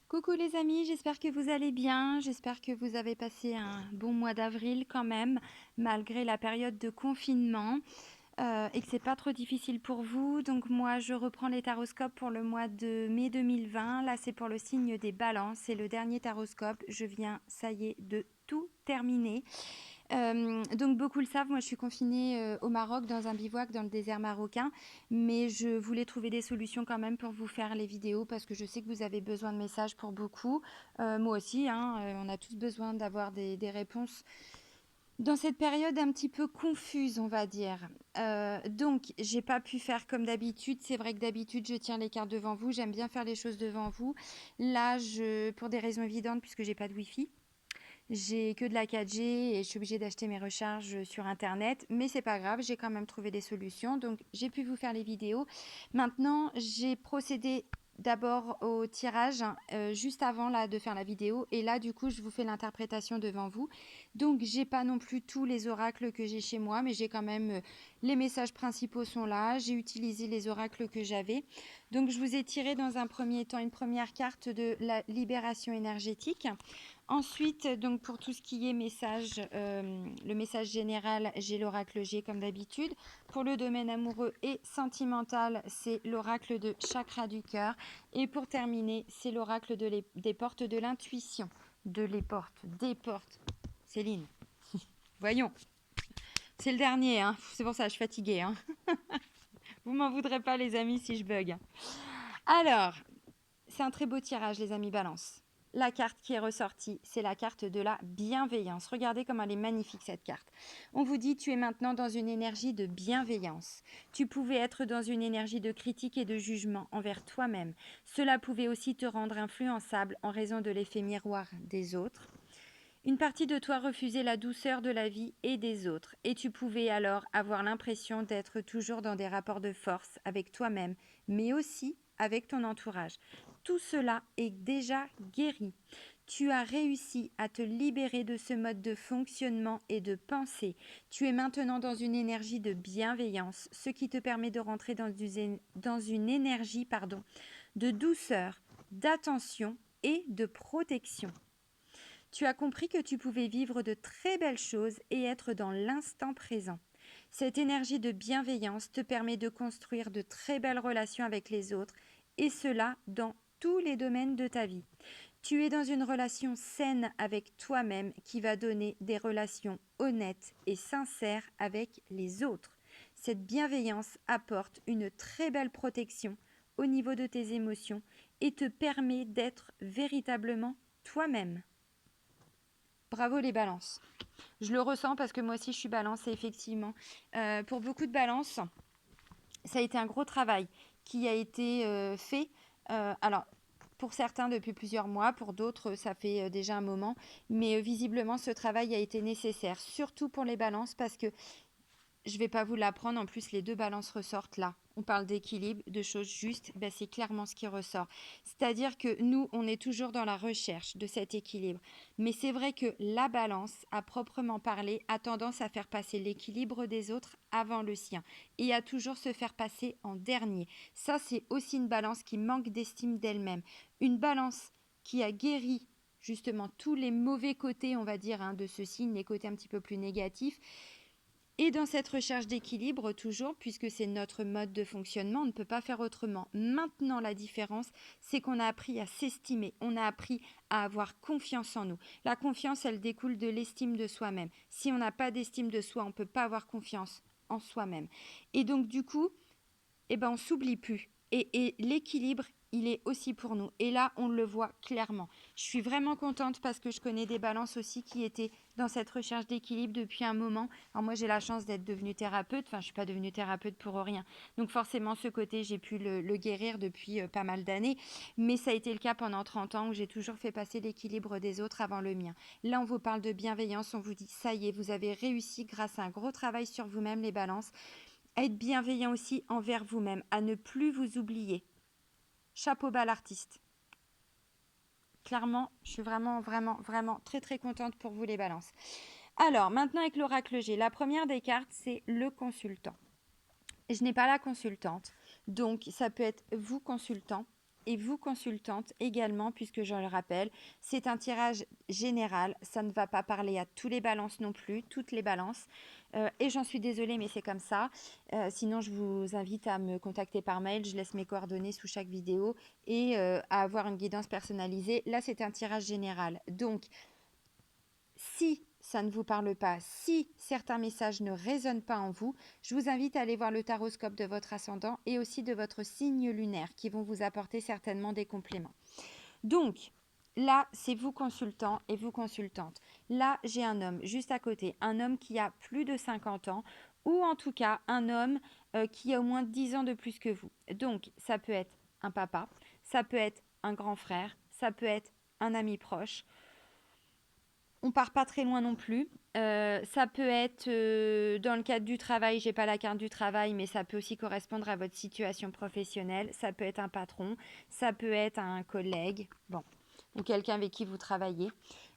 Coucou les amis, j'espère que vous allez bien, j'espère que vous avez passé un bon mois d'avril quand même, malgré la période de confinement, et que c'est pas trop difficile pour vous. Donc moi je reprends les taroscopes pour le mois de mai 2020, là c'est pour le signe des balances, c'est le dernier taroscope, je viens, ça y est, de tout terminer. Donc beaucoup le savent, moi je suis confinée au Maroc dans un bivouac dans le désert marocain, mais je voulais trouver des solutions quand même pour vous faire les vidéos parce que je sais que vous avez besoin de messages pour beaucoup. Moi aussi, hein, on a tous besoin d'avoir des réponses dans cette période un petit peu confuse, on va dire. Donc j'ai pas pu faire comme d'habitude. C'est vrai que d'habitude je tiens les cartes devant vous, j'aime bien faire les choses devant vous. Là, pour des raisons évidentes, puisque j'ai pas de wifi. J'ai que de la 4G et je suis obligée d'acheter mes recharges sur internet, mais c'est pas grave, j'ai quand même trouvé des solutions, donc j'ai pu vous faire les vidéos. Maintenant, j'ai procédé d'abord au tirage juste avant là de faire la vidéo, et là du coup je vous fais l'interprétation devant vous. Donc j'ai pas non plus tous les oracles que j'ai chez moi, mais j'ai quand même les messages principaux sont là. J'ai utilisé les oracles que j'avais. Donc je vous ai tiré dans un premier temps une première carte de la libération énergétique. Ensuite, donc pour tout ce qui est message, le message général, j'ai l'oracle G comme d'habitude. Pour le domaine amoureux et sentimental, c'est l'oracle de chakra du cœur. Et pour terminer, c'est l'oracle des portes de l'intuition. Des portes. Céline, voyons. C'est le dernier, hein. C'est pour ça que je suis fatiguée. Hein. Vous m'en voudrez pas les amis si je bug. Alors, c'est un très beau tirage les amis balance. La carte qui est ressortie, c'est la carte de la bienveillance. Regardez comme elle est magnifique cette carte. On vous dit tu es maintenant dans une énergie de bienveillance. Tu pouvais être dans une énergie de critique et de jugement envers toi-même. Cela pouvait aussi te rendre influençable en raison de l'effet miroir des autres. Une partie de toi refusait la douceur de la vie et des autres, et tu pouvais alors avoir l'impression d'être toujours dans des rapports de force avec toi-même, mais aussi avec ton entourage. Tout cela est déjà guéri. Tu as réussi à te libérer de ce mode de fonctionnement et de pensée. Tu es maintenant dans une énergie de bienveillance, ce qui te permet de rentrer dans une énergie de douceur, d'attention et de protection. Tu as compris que tu pouvais vivre de très belles choses et être dans l'instant présent. Cette énergie de bienveillance te permet de construire de très belles relations avec les autres, et cela dans tous les domaines de ta vie. Tu es dans une relation saine avec toi-même qui va donner des relations honnêtes et sincères avec les autres. Cette bienveillance apporte une très belle protection au niveau de tes émotions et te permet d'être véritablement toi-même. Bravo les balances. Je le ressens parce que moi aussi je suis balance et effectivement, pour beaucoup de balances, ça a été un gros travail qui a été fait. Alors, pour certains depuis plusieurs mois, pour d'autres ça fait déjà un moment, mais visiblement ce travail a été nécessaire, surtout pour les balances parce que je ne vais pas vous l'apprendre, en plus les deux balances ressortent là. On parle d'équilibre, de choses justes, ben c'est clairement ce qui ressort. C'est-à-dire que nous, on est toujours dans la recherche de cet équilibre. Mais c'est vrai que la balance, à proprement parler, a tendance à faire passer l'équilibre des autres avant le sien et à toujours se faire passer en dernier. Ça, c'est aussi une balance qui manque d'estime d'elle-même. Une balance qui a guéri justement tous les mauvais côtés, on va dire, hein, de ce signe, les côtés un petit peu plus négatifs. Et dans cette recherche d'équilibre, toujours, puisque c'est notre mode de fonctionnement, on ne peut pas faire autrement. Maintenant, la différence, c'est qu'on a appris à s'estimer, on a appris à avoir confiance en nous. La confiance, elle découle de l'estime de soi-même. Si on n'a pas d'estime de soi, on ne peut pas avoir confiance en soi-même. Et donc, du coup, on s'oublie plus. Et l'équilibre, il est aussi pour nous. Et là, on le voit clairement. Je suis vraiment contente parce que je connais des balances aussi qui étaient dans cette recherche d'équilibre depuis un moment. Alors moi, j'ai la chance d'être devenue thérapeute. Enfin, je ne suis pas devenue thérapeute pour rien. Donc forcément, ce côté, j'ai pu le guérir depuis pas mal d'années. Mais ça a été le cas pendant 30 ans où j'ai toujours fait passer l'équilibre des autres avant le mien. Là, on vous parle de bienveillance. On vous dit, ça y est, vous avez réussi grâce à un gros travail sur vous-même, les balances. À être bienveillant aussi envers vous-même, à ne plus vous oublier. Chapeau bas l'artiste. Clairement, je suis vraiment, vraiment, vraiment très, très contente pour vous les balances. Alors, maintenant avec l'oracle G, la première des cartes, c'est le consultant. Je n'ai pas la consultante, donc ça peut être vous consultant et vous consultante également, puisque je le rappelle, c'est un tirage général. Ça ne va pas parler à tous les balances non plus, toutes les balances. Et j'en suis désolée, mais c'est comme ça. Sinon, je vous invite à me contacter par mail. Je laisse mes coordonnées sous chaque vidéo et à avoir une guidance personnalisée. Là, c'est un tirage général. Donc, si ça ne vous parle pas, si certains messages ne résonnent pas en vous, je vous invite à aller voir le taroscope de votre ascendant et aussi de votre signe lunaire qui vont vous apporter certainement des compléments. Donc, là, c'est vous consultant et vous consultante. Là, j'ai un homme juste à côté, un homme qui a plus de 50 ans ou en tout cas un homme qui a au moins 10 ans de plus que vous. Donc, ça peut être un papa, ça peut être un grand frère, ça peut être un ami proche. On part pas très loin non plus. Ça peut être dans le cadre du travail, j'ai pas la carte du travail, mais ça peut aussi correspondre à votre situation professionnelle. Ça peut être un patron, ça peut être un collègue, bon, ou quelqu'un avec qui vous travaillez.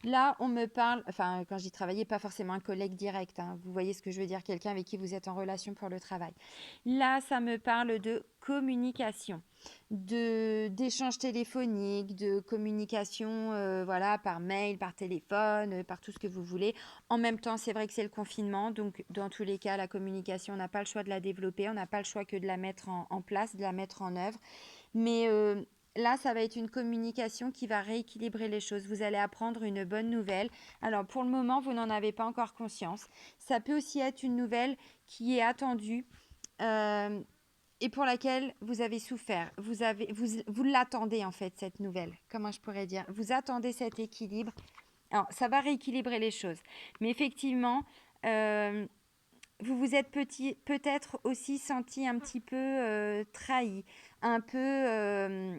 Là, on me parle, enfin, quand je dis travailler, pas forcément un collègue direct, hein, vous voyez ce que je veux dire, quelqu'un avec qui vous êtes en relation pour le travail. Là, ça me parle de communication, d'échanges téléphoniques, de communication voilà, par mail, par téléphone, par tout ce que vous voulez. En même temps, c'est vrai que c'est le confinement, donc dans tous les cas, la communication, on n'a pas le choix de la développer, on n'a pas le choix que de la mettre en place, de la mettre en œuvre. Mais là, ça va être une communication qui va rééquilibrer les choses. Vous allez apprendre une bonne nouvelle. Alors, pour le moment, vous n'en avez pas encore conscience. Ça peut aussi être une nouvelle qui est attendue. Et pour laquelle vous avez souffert. Vous l'attendez en fait, cette nouvelle. Comment je pourrais dire? Vous attendez cet équilibre. Alors, ça va rééquilibrer les choses. Mais effectivement, vous vous êtes peut-être aussi senti un petit peu trahi, un peu,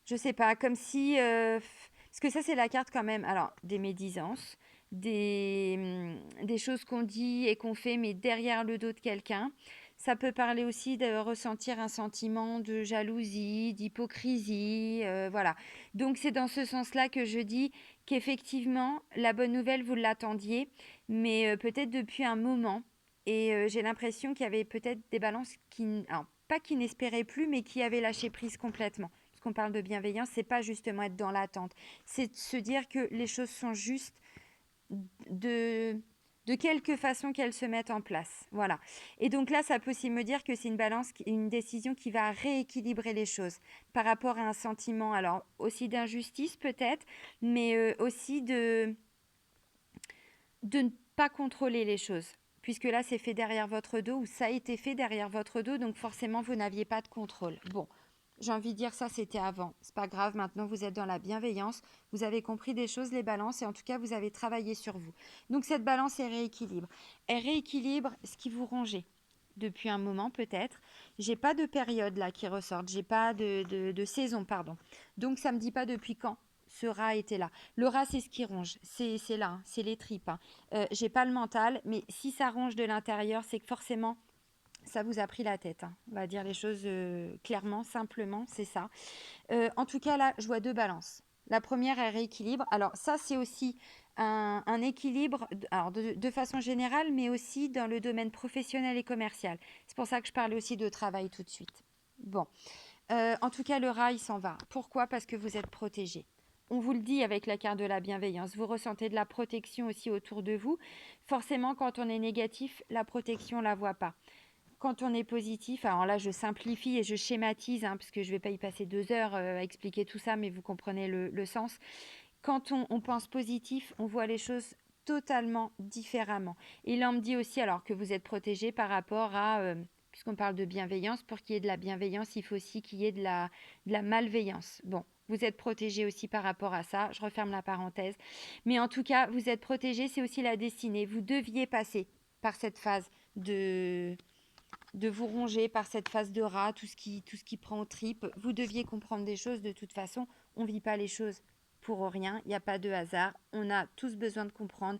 je sais pas, comme si... parce que ça, c'est la carte quand même. Alors, des médisances, des choses qu'on dit et qu'on fait, mais derrière le dos de quelqu'un. Ça peut parler aussi de ressentir un sentiment de jalousie, d'hypocrisie, voilà. Donc c'est dans ce sens-là que je dis qu'effectivement, la bonne nouvelle, vous l'attendiez, mais peut-être depuis un moment. Et j'ai l'impression qu'il y avait peut-être des balances qui, alors, pas qui n'espéraient plus, mais qui avaient lâché prise complètement. Parce qu'on parle de bienveillance, c'est pas justement être dans l'attente, c'est de se dire que les choses sont justes de de quelque façon qu'elles se mettent en place. Voilà. Et donc là, ça peut aussi me dire que c'est une balance, une décision qui va rééquilibrer les choses par rapport à un sentiment, alors aussi d'injustice peut-être, mais aussi de ne pas contrôler les choses. Puisque là, c'est fait derrière votre dos, ou ça a été fait derrière votre dos, donc forcément, vous n'aviez pas de contrôle. Bon, j'ai envie de dire ça, c'était avant. C'est pas grave, maintenant vous êtes dans la bienveillance, vous avez compris des choses, les balances, et en tout cas, vous avez travaillé sur vous. Donc cette balance, elle rééquilibre. Elle rééquilibre ce qui vous rongeait depuis un moment peut-être. J'ai pas de période là qui ressorte, j'ai pas de saison, pardon. Donc ça me dit pas depuis quand ce rat était là. Le rat, c'est ce qui ronge, c'est là, hein, c'est les tripes. Hein. J'ai pas le mental, mais si ça ronge de l'intérieur, c'est que forcément ça vous a pris la tête. Hein. On va dire les choses clairement, simplement, c'est ça. En tout cas, là, je vois deux balances. La première, elle rééquilibre. Alors ça, c'est aussi un équilibre alors de façon générale, mais aussi dans le domaine professionnel et commercial. C'est pour ça que je parlais aussi de travail tout de suite. Bon, en tout cas, le rat, il s'en va. Pourquoi? Parce que vous êtes protégé. On vous le dit avec la carte de la bienveillance. Vous ressentez de la protection aussi autour de vous. Forcément, quand on est négatif, la protection, on ne la voit pas. Quand on est positif, alors là je simplifie et je schématise, hein, parce que je ne vais pas y passer 2 heures à expliquer tout ça, mais vous comprenez le sens. Quand on pense positif, on voit les choses totalement différemment. Et là on me dit aussi alors que vous êtes protégé par rapport à, puisqu'on parle de bienveillance, pour qu'il y ait de la bienveillance, il faut aussi qu'il y ait de la malveillance. Bon, vous êtes protégé aussi par rapport à ça, je referme la parenthèse. Mais en tout cas, vous êtes protégé, c'est aussi la destinée. Vous deviez passer par cette phase de vous ronger par cette phase de rat, tout ce qui prend aux tripes. Vous deviez comprendre des choses. De toute façon, on ne vit pas les choses pour rien. Il n'y a pas de hasard. On a tous besoin de comprendre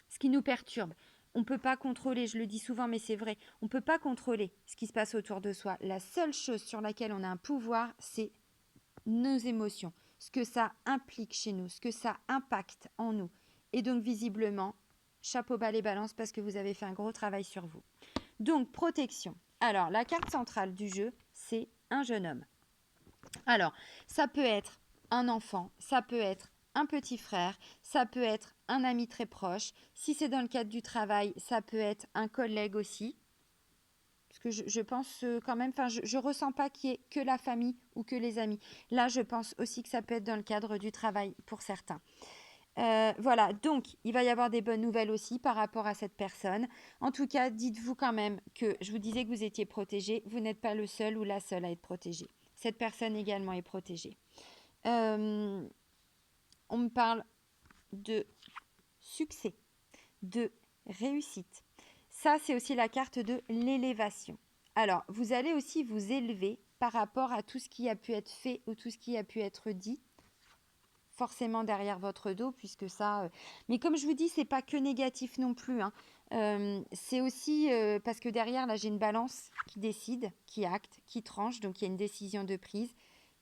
ce qui nous perturbe. On ne peut pas contrôler, je le dis souvent, mais c'est vrai, on ne peut pas contrôler ce qui se passe autour de soi. La seule chose sur laquelle on a un pouvoir, c'est nos émotions, ce que ça implique chez nous, ce que ça impacte en nous. Et donc, visiblement, chapeau bas les balances parce que vous avez fait un gros travail sur vous. Donc, protection. Alors, la carte centrale du jeu, c'est un jeune homme. Alors, ça peut être un enfant, ça peut être un petit frère, ça peut être un ami très proche. Si c'est dans le cadre du travail, ça peut être un collègue aussi. Parce que je pense quand même, enfin, je ressens pas qu'il y ait que la famille ou que les amis. Là, je pense aussi que ça peut être dans le cadre du travail pour certains. Voilà, donc il va y avoir des bonnes nouvelles aussi par rapport à cette personne. En tout cas, dites-vous quand même que je vous disais que vous étiez protégé. Vous n'êtes pas le seul ou la seule à être protégé. Cette personne également est protégée. Euh, on me parle de succès, de réussite. Ça, c'est aussi la carte de l'élévation. Alors, vous allez aussi vous élever par rapport à tout ce qui a pu être fait ou tout ce qui a pu être dit, forcément derrière votre dos, puisque ça... Mais comme je vous dis, c'est pas que négatif non plus, hein. C'est aussi parce que derrière, là, j'ai une balance qui décide, qui acte, qui tranche, donc il y a une décision de prise.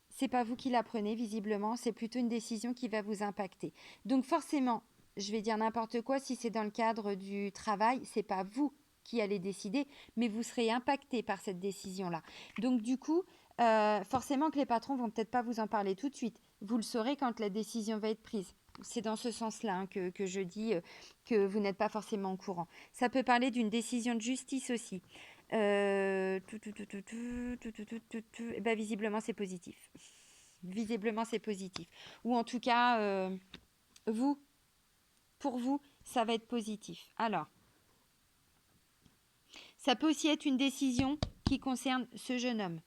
C'est pas vous qui la prenez, visiblement, c'est plutôt une décision qui va vous impacter. Donc forcément, je vais dire n'importe quoi, si c'est dans le cadre du travail, c'est pas vous qui allez décider, mais vous serez impacté par cette décision-là. Donc du coup, forcément que les patrons vont peut-être pas vous en parler tout de suite. Vous le saurez quand la décision va être prise. C'est dans ce sens-là hein, que je dis que vous n'êtes pas forcément au courant. Ça peut parler d'une décision de justice aussi. Visiblement, c'est positif. Visiblement, c'est positif. Ou en tout cas, vous, pour vous, ça va être positif. Alors, ça peut aussi être une décision qui concerne ce jeune homme.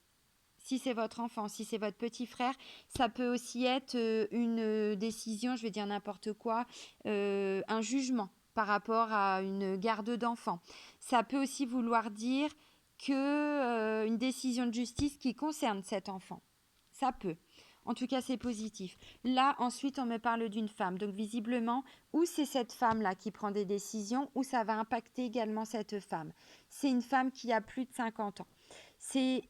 Si c'est votre enfant, si c'est votre petit frère, ça peut aussi être une décision, je vais dire n'importe quoi, un jugement par rapport à une garde d'enfant. Ça peut aussi vouloir dire que une décision de justice qui concerne cet enfant. Ça peut. En tout cas, c'est positif. Là, ensuite, on me parle d'une femme. Donc, visiblement, ou c'est cette femme-là qui prend des décisions, ou ça va impacter également cette femme. C'est une femme qui a plus de 50 ans. C'est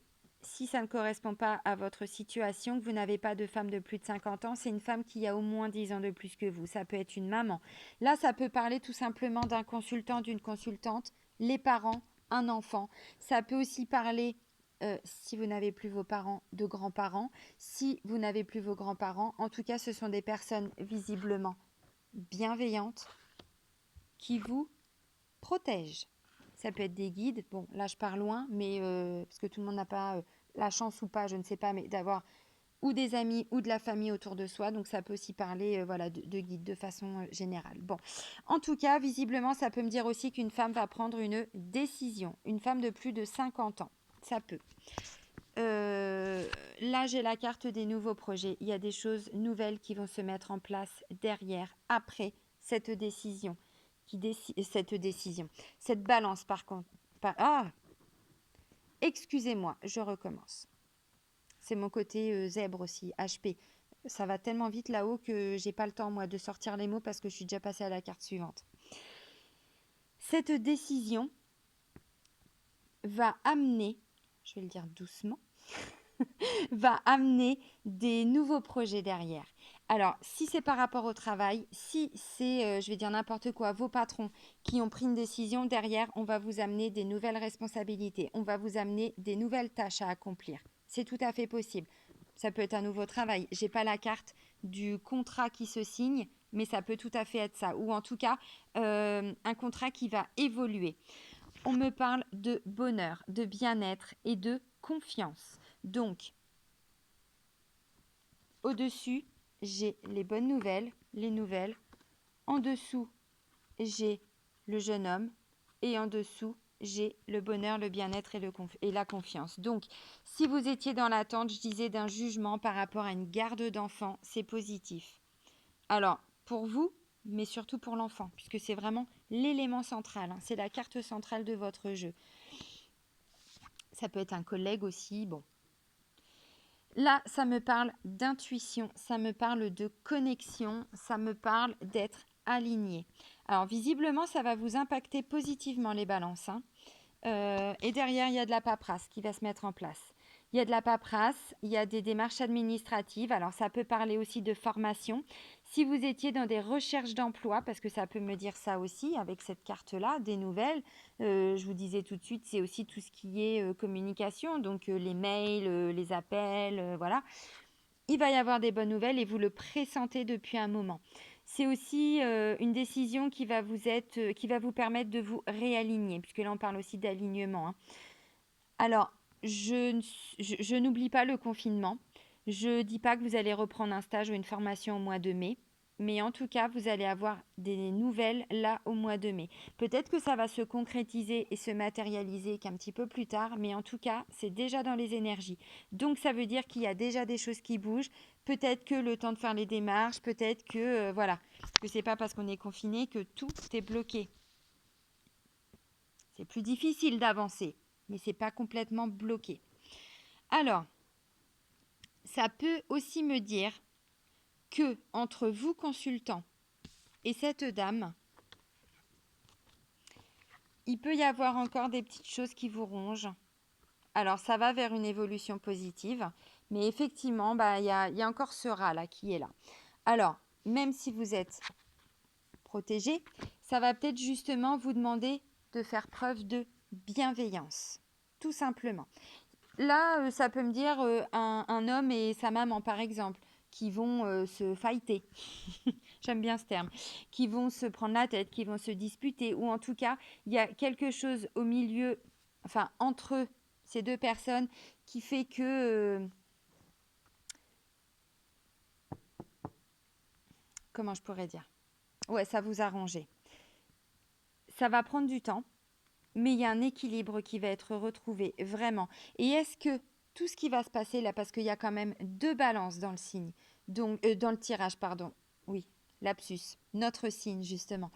si ça ne correspond pas à votre situation, que vous n'avez pas de femme de plus de 50 ans, c'est une femme qui a au moins 10 ans de plus que vous. Ça peut être une maman. Là, ça peut parler tout simplement d'un consultant, d'une consultante, les parents, un enfant. Ça peut aussi parler, si vous n'avez plus vos parents, de grands-parents. Si vous n'avez plus vos grands-parents, en tout cas, ce sont des personnes visiblement bienveillantes qui vous protègent. Ça peut être des guides. Bon, là, je pars loin, mais parce que tout le monde n'a pas la chance ou pas, je ne sais pas, mais d'avoir ou des amis ou de la famille autour de soi. Donc, ça peut aussi parler voilà, de guides de façon générale. Bon, en tout cas, visiblement, ça peut me dire aussi qu'une femme va prendre une décision. Une femme de plus de 50 ans. Ça peut. Là, j'ai la carte des nouveaux projets. Il y a des choses nouvelles qui vont se mettre en place derrière, après cette décision. Cette balance, par contre. Excusez-moi, je recommence. C'est mon côté zèbre aussi, HP. Ça va tellement vite là-haut que j'ai pas le temps, moi, de sortir les mots parce que je suis déjà passée à la carte suivante. Cette décision va amener, je vais le dire doucement, va amener des nouveaux projets derrière. Alors, si c'est par rapport au travail, si c'est, je vais dire n'importe quoi, vos patrons qui ont pris une décision, derrière, on va vous amener des nouvelles responsabilités, on va vous amener des nouvelles tâches à accomplir. C'est tout à fait possible. Ça peut être un nouveau travail. J'ai pas la carte du contrat qui se signe, mais ça peut tout à fait être ça. Ou en tout cas, un contrat qui va évoluer. On me parle de bonheur, de bien-être et de confiance. Donc, au-dessus, j'ai les bonnes nouvelles, les nouvelles. En dessous, j'ai le jeune homme. Et en dessous, j'ai le bonheur, le bien-être et la confiance. Donc, si vous étiez dans l'attente, je disais, d'un jugement par rapport à une garde d'enfant, c'est positif. Alors, pour vous, mais surtout pour l'enfant, puisque c'est vraiment l'élément central. Hein, c'est la carte centrale de votre jeu. Ça peut être un collègue aussi, bon. Là, ça me parle d'intuition, ça me parle de connexion, ça me parle d'être aligné. Alors, visiblement, ça va vous impacter positivement les balances. Hein. Et derrière, il y a de la paperasse qui va se mettre en place. Il y a de la paperasse, il y a des démarches administratives. Alors, ça peut parler aussi de formation. Si vous étiez dans des recherches d'emploi, parce que ça peut me dire ça aussi avec cette carte-là, des nouvelles, je vous disais tout de suite, c'est aussi tout ce qui est communication, donc les mails, les appels, voilà. Il va y avoir des bonnes nouvelles et vous le pressentez depuis un moment. C'est aussi une décision qui va vous permettre de vous réaligner, puisque là on parle aussi d'alignement, hein. Alors, je n'oublie pas le confinement. Je ne dis pas que vous allez reprendre un stage ou une formation au mois de mai, mais en tout cas, vous allez avoir des nouvelles là au mois de mai. Peut-être que ça va se concrétiser et se matérialiser qu'un petit peu plus tard, mais en tout cas, c'est déjà dans les énergies. Donc, ça veut dire qu'il y a déjà des choses qui bougent. Peut-être que le temps de faire les démarches, peut-être que, voilà, que c'est pas parce qu'on est confiné que tout est bloqué. C'est plus difficile d'avancer, mais c'est pas complètement bloqué. Alors, ça peut aussi me dire que entre vous consultant et cette dame, il peut y avoir encore des petites choses qui vous rongent. Alors, ça va vers une évolution positive, mais effectivement, il y a encore ce rat là qui est là. Alors, même si vous êtes protégé, ça va peut-être justement vous demander de faire preuve de bienveillance, tout simplement. Là, ça peut me dire un homme et sa maman, par exemple, qui vont se fighter. J'aime bien ce terme. Qui vont se prendre la tête, qui vont se disputer. Ou en tout cas, il y a quelque chose au milieu, enfin, entre ces deux personnes qui fait que... comment je pourrais dire? Ouais, ça vous arrange. Ça va prendre du temps, mais il y a un équilibre qui va être retrouvé, vraiment. Et est-ce que tout ce qui va se passer là, parce qu'il y a quand même 2 balances dans le signe, donc dans le tirage, pardon. Oui, lapsus, notre signe justement.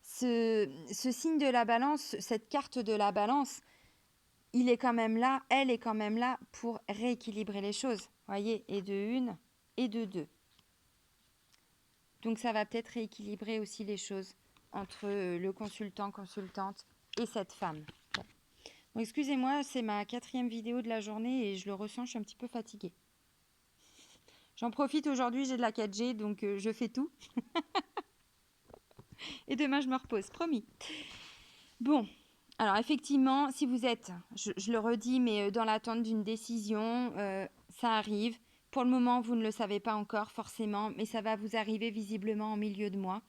Ce signe de la balance, cette carte de la balance, il est quand même là, elle est quand même là pour rééquilibrer les choses. Voyez, et de une et de deux. Donc ça va peut-être rééquilibrer aussi les choses entre le consultant, consultante et cette femme. Bon, excusez-moi, c'est ma 4e vidéo de la journée et je le ressens, je suis un petit peu fatiguée. J'en profite aujourd'hui, j'ai de la 4G, donc je fais tout. Et demain, je me repose, promis. Bon, alors effectivement, si vous êtes, je le redis, mais dans l'attente d'une décision, ça arrive. Pour le moment, vous ne le savez pas encore forcément, mais ça va vous arriver visiblement en milieu de mois.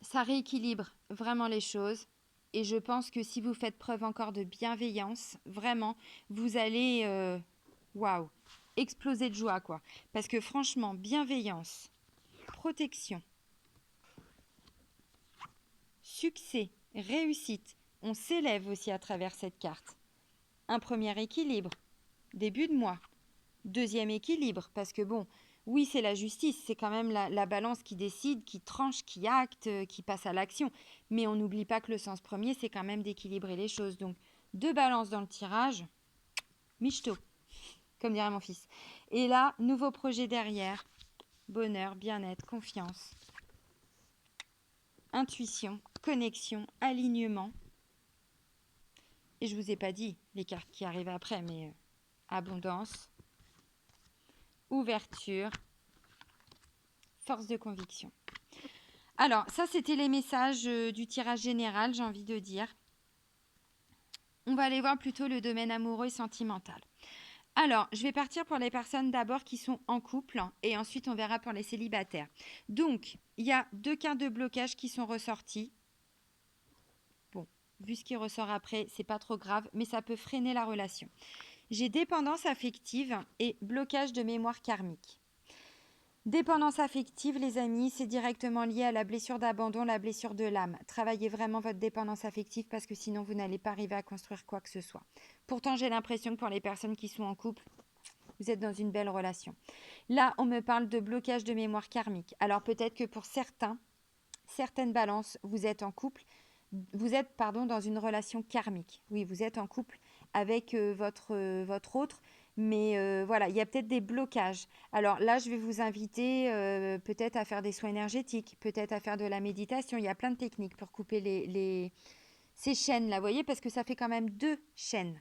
Ça rééquilibre vraiment les choses. Et je pense que si vous faites preuve encore de bienveillance, vraiment, vous allez, waouh, exploser de joie, quoi. Parce que franchement, bienveillance, protection, succès, réussite, on s'élève aussi à travers cette carte. Un premier équilibre, début de mois. Deuxième équilibre, parce que bon, oui, c'est la justice, c'est quand même la balance qui décide, qui tranche, qui acte, qui passe à l'action. Mais on n'oublie pas que le sens premier, c'est quand même d'équilibrer les choses. Donc, 2 balances dans le tirage, michto, comme dirait mon fils. Et là, nouveau projet derrière, bonheur, bien-être, confiance, intuition, connexion, alignement. Et je vous ai pas dit les cartes qui arrivent après, mais abondance, ouverture, force de conviction. Alors, ça, c'était les messages du tirage général, j'ai envie de dire. On va aller voir plutôt le domaine amoureux et sentimental. Alors, je vais partir pour les personnes d'abord qui sont en couple et ensuite on verra pour les célibataires. Donc, il y a 2 cartes de blocage qui sont ressorties. Bon, vu ce qui ressort après, c'est pas trop grave, mais ça peut freiner la relation. J'ai dépendance affective et blocage de mémoire karmique. Dépendance affective, les amis, c'est directement lié à la blessure d'abandon, la blessure de l'âme. Travaillez vraiment votre dépendance affective parce que sinon vous n'allez pas arriver à construire quoi que ce soit. Pourtant, j'ai l'impression que pour les personnes qui sont en couple, vous êtes dans une belle relation. Là, on me parle de blocage de mémoire karmique. Alors peut-être que pour certaines balances, vous êtes en couple, dans une relation karmique. Oui, vous êtes en couple avec votre autre, mais voilà, il y a peut-être des blocages. Alors là, je vais vous inviter peut-être à faire des soins énergétiques, peut-être à faire de la méditation. Il y a plein de techniques pour couper ces chaînes-là, vous voyez, parce que ça fait quand même 2 chaînes.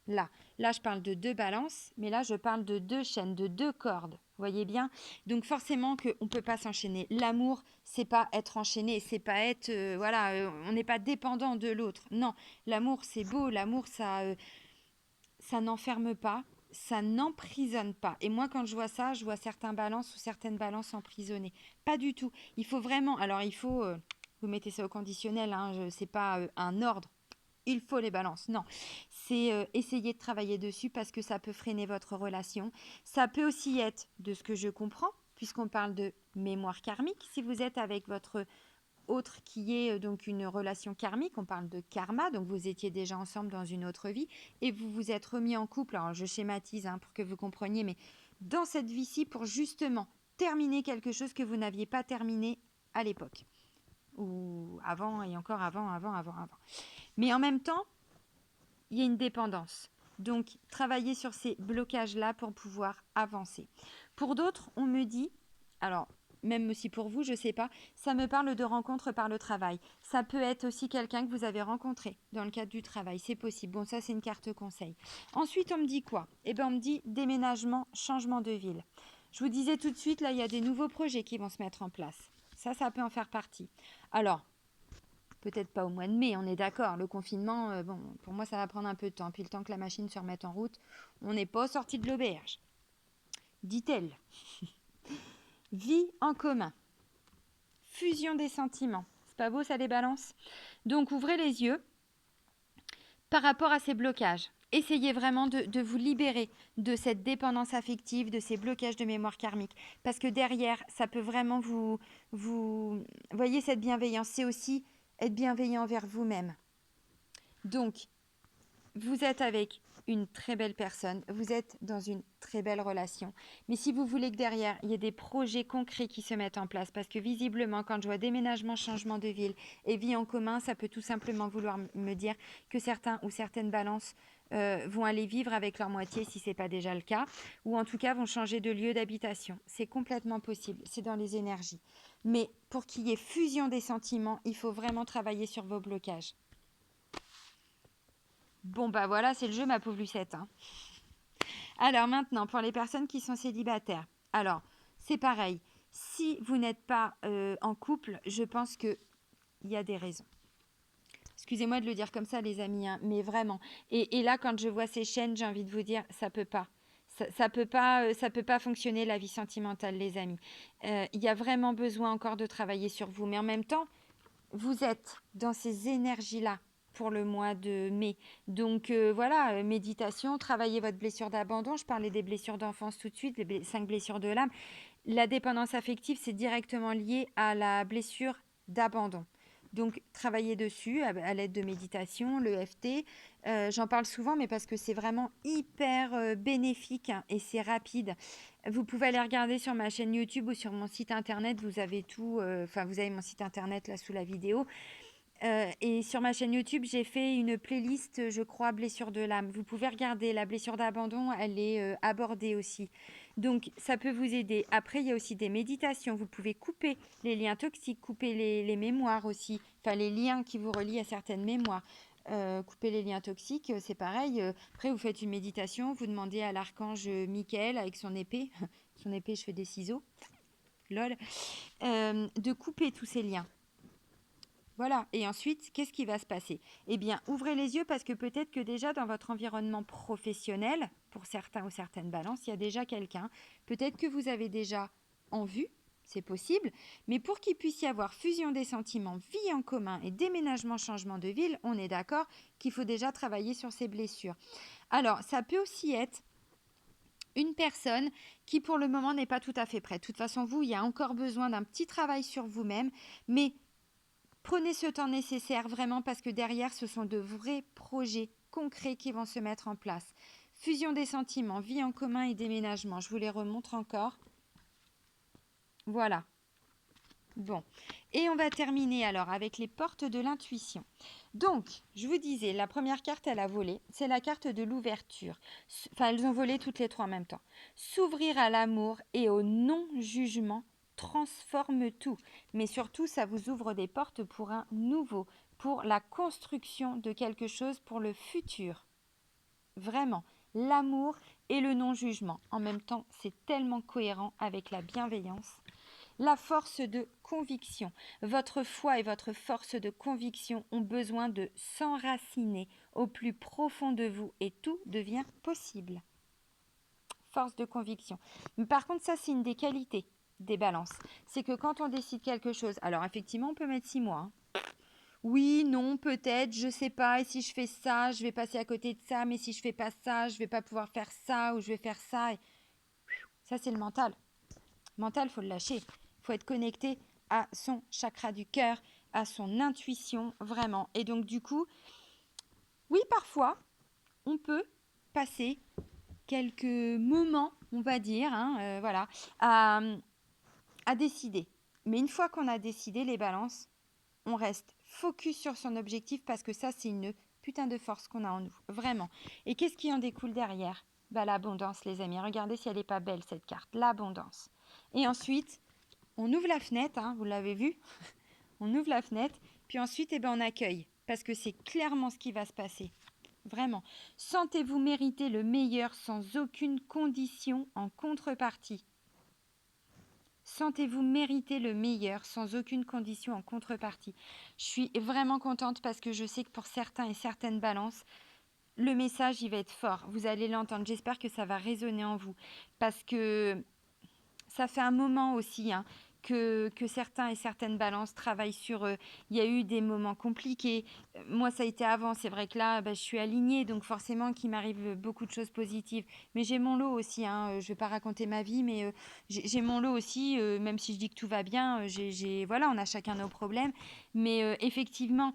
Là, je parle de 2 balances, mais là, je parle de 2 chaînes, de 2 cordes. Vous voyez bien? Donc forcément qu'on ne peut pas s'enchaîner. L'amour, c'est pas être enchaîné, c'est pas être, on n'est pas dépendant de l'autre. Non, l'amour, c'est beau. L'amour, ça n'enferme pas, ça n'emprisonne pas. Et moi, quand je vois ça, je vois certaines balances emprisonnées. Pas du tout. Il faut vraiment, alors vous mettez ça au conditionnel, hein, c'est pas un ordre. Il faut les balances. Non, c'est essayer de travailler dessus parce que ça peut freiner votre relation. Ça peut aussi être, de ce que je comprends, puisqu'on parle de mémoire karmique, si vous êtes avec votre autre qui est donc une relation karmique, on parle de karma, donc vous étiez déjà ensemble dans une autre vie et vous vous êtes remis en couple, alors je schématise pour que vous compreniez, mais dans cette vie-ci pour justement terminer quelque chose que vous n'aviez pas terminé à l'époque, ou avant et encore avant. Mais en même temps, il y a une dépendance. Donc, travailler sur ces blocages-là pour pouvoir avancer. Pour d'autres, on me dit, alors, même aussi pour vous, je ne sais pas, ça me parle de rencontres par le travail. Ça peut être aussi quelqu'un que vous avez rencontré dans le cadre du travail. C'est possible. Bon, ça, c'est une carte conseil. Ensuite, on me dit quoi? Eh bien, on me dit déménagement, changement de ville. Je vous disais tout de suite, là, il y a des nouveaux projets qui vont se mettre en place. Ça peut en faire partie. Alors, peut-être pas au mois de mai, on est d'accord. Le confinement, bon, pour moi, ça va prendre un peu de temps. Puis le temps que la machine se remette en route, on n'est pas sorti de l'auberge. Dit-elle. Vie en commun. Fusion des sentiments. C'est pas beau, ça, les balances? Donc, ouvrez les yeux par rapport à ces blocages. Essayez vraiment de vous libérer de cette dépendance affective, de ces blocages de mémoire karmique. Parce que derrière, ça peut vraiment vous voyez, cette bienveillance, c'est aussi être bienveillant envers vous-même. Donc, vous êtes avec une très belle personne, vous êtes dans une très belle relation. Mais si vous voulez que derrière, il y ait des projets concrets qui se mettent en place, parce que visiblement, quand je vois déménagement, changement de ville et vie en commun, ça peut tout simplement vouloir me dire que certains ou certaines balances vont aller vivre avec leur moitié, si ce n'est pas déjà le cas, ou en tout cas vont changer de lieu d'habitation. C'est complètement possible, c'est dans les énergies. Mais pour qu'il y ait fusion des sentiments, il faut vraiment travailler sur vos blocages. Bon, bah voilà, c'est le jeu, ma pauvre Lucette. Alors maintenant, pour les personnes qui sont célibataires. Alors, c'est pareil. Si vous n'êtes pas en couple, je pense qu'il y a des raisons. Excusez-moi de le dire comme ça, les amis, mais vraiment. Et là, quand je vois ces chaînes, j'ai envie de vous dire, ça peut pas. Ça peut pas fonctionner, la vie sentimentale, les amis. Il y a vraiment besoin encore de travailler sur vous. Mais en même temps, vous êtes dans ces énergies-là pour le mois de mai. Donc méditation, travaillez votre blessure d'abandon. Je parlais des blessures d'enfance tout de suite, les 5 blessures de l'âme. La dépendance affective, c'est directement lié à la blessure d'abandon. Donc, travaillez dessus à l'aide de méditation, l'EFT. J'en parle souvent, mais parce que c'est vraiment hyper bénéfique et c'est rapide. Vous pouvez aller regarder sur ma chaîne YouTube ou sur mon site internet. Vous avez tout. Vous avez mon site internet là sous la vidéo. Et sur ma chaîne YouTube, j'ai fait une playlist, je crois, blessure de l'âme. Vous pouvez regarder, la blessure d'abandon, elle est abordée aussi. Donc, ça peut vous aider. Après, il y a aussi des méditations. Vous pouvez couper les liens toxiques, couper les mémoires aussi, enfin les liens qui vous relient à certaines mémoires. Couper les liens toxiques, c'est pareil. Après, vous faites une méditation, vous demandez à l'archange Michael avec son épée, son épée, je fais des ciseaux, lol, de couper tous ces liens. Voilà. Et ensuite, qu'est-ce qui va se passer? Eh bien, ouvrez les yeux parce que peut-être que déjà dans votre environnement professionnel, pour certains ou certaines balances, il y a déjà quelqu'un. Peut-être que vous avez déjà en vue, c'est possible. Mais pour qu'il puisse y avoir fusion des sentiments, vie en commun et déménagement, changement de ville, on est d'accord qu'il faut déjà travailler sur ces blessures. Alors, ça peut aussi être une personne qui pour le moment n'est pas tout à fait prête. De toute façon, vous, il y a encore besoin d'un petit travail sur vous-même, mais prenez ce temps nécessaire vraiment parce que derrière, ce sont de vrais projets concrets qui vont se mettre en place. Fusion des sentiments, vie en commun et déménagement. Je vous les remontre encore. Voilà. Bon. Et on va terminer alors avec les portes de l'intuition. Donc, je vous disais, la première carte, elle a volé. C'est la carte de l'ouverture. Enfin, elles ont volé toutes les trois en même temps. S'ouvrir à l'amour et au non-jugement transforme tout. Mais surtout, ça vous ouvre des portes pour un nouveau pour la construction de quelque chose pour le futur. Vraiment, l'amour et le non-jugement. En même temps, c'est tellement cohérent avec la bienveillance. La force de conviction. Votre foi et votre force de conviction ont besoin de s'enraciner au plus profond de vous et tout devient possible. Force de conviction. Mais par contre, ça, c'est une des qualités des balances. C'est que quand on décide quelque chose, alors effectivement, on peut mettre 6 mois. Oui, non, peut-être, je sais pas. Et si je fais ça, je vais passer à côté de ça. Mais si je fais pas ça, je vais pas pouvoir faire ça ou je vais faire ça. Et ça, c'est le mental. Le mental, faut le lâcher. Il faut être connecté à son chakra du cœur, à son intuition, vraiment. Et donc, du coup, oui, parfois, on peut passer quelques moments, on va dire, voilà, à décider. Mais une fois qu'on a décidé les balances, on reste focus sur son objectif parce que ça, c'est une putain de force qu'on a en nous, vraiment. Et qu'est-ce qui en découle derrière? L'abondance, les amis. Regardez si elle n'est pas belle, cette carte. L'abondance. Et ensuite, on ouvre la fenêtre, vous l'avez vu, on ouvre la fenêtre, puis ensuite, on accueille, parce que c'est clairement ce qui va se passer. Vraiment. Sentez-vous mériter le meilleur sans aucune condition en contrepartie. Sentez-vous mériter le meilleur sans aucune condition en contrepartie. Je suis vraiment contente parce que je sais que pour certains et certaines balances, le message, il va être fort. Vous allez l'entendre. J'espère que ça va résonner en vous. Parce que ça fait un moment aussi que certains et certaines balances travaillent sur eux. Il y a eu des moments compliqués. Moi, ça a été avant. C'est vrai que là, je suis alignée, donc forcément qu'il m'arrive beaucoup de choses positives. Mais j'ai mon lot aussi. Je ne vais pas raconter ma vie, mais j'ai mon lot aussi. Même si je dis que tout va bien, voilà, on a chacun nos problèmes. Mais effectivement,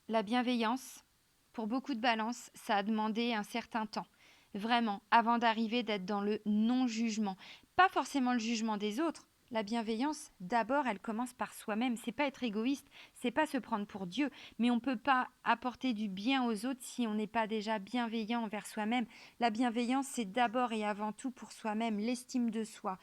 la bienveillance, pour beaucoup de balances, ça a demandé un certain temps. Vraiment, avant d'arriver d'être dans le non-jugement. Pas forcément le jugement des autres. La bienveillance, d'abord, elle commence par soi-même. C'est pas être égoïste, c'est pas se prendre pour Dieu. Mais on peut pas apporter du bien aux autres si on n'est pas déjà bienveillant envers soi-même. La bienveillance, c'est d'abord et avant tout pour soi-même, l'estime de soi.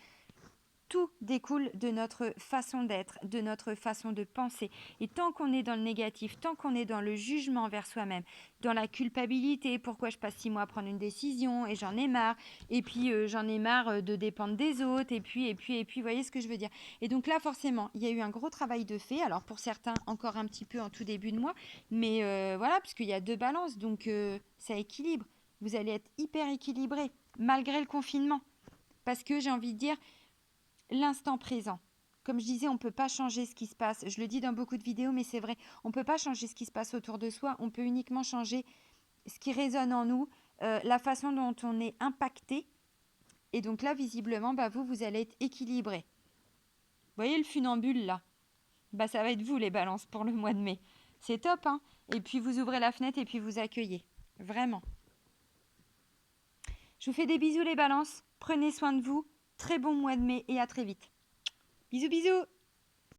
Tout découle de notre façon d'être, de notre façon de penser. Et tant qu'on est dans le négatif, tant qu'on est dans le jugement envers soi-même, dans la culpabilité, pourquoi je passe 6 mois à prendre une décision et j'en ai marre, et puis j'en ai marre de dépendre des autres, et puis, vous voyez ce que je veux dire. Et donc là, forcément, il y a eu un gros travail de fait. Alors pour certains, encore un petit peu en tout début de mois, mais voilà, puisqu'il y a 2 balances, donc ça équilibre. Vous allez être hyper équilibré, malgré le confinement. Parce que j'ai envie de dire, l'instant présent. Comme je disais, on ne peut pas changer ce qui se passe. Je le dis dans beaucoup de vidéos, mais c'est vrai. On ne peut pas changer ce qui se passe autour de soi. On peut uniquement changer ce qui résonne en nous, la façon dont on est impacté. Et donc là, visiblement, vous allez être équilibré. Vous voyez le funambule là? Ça va être vous les balances pour le mois de mai. C'est top, hein? Et puis vous ouvrez la fenêtre et puis vous accueillez. Vraiment. Je vous fais des bisous les balances. Prenez soin de vous. Très bon mois de mai et à très vite. Bisous bisous.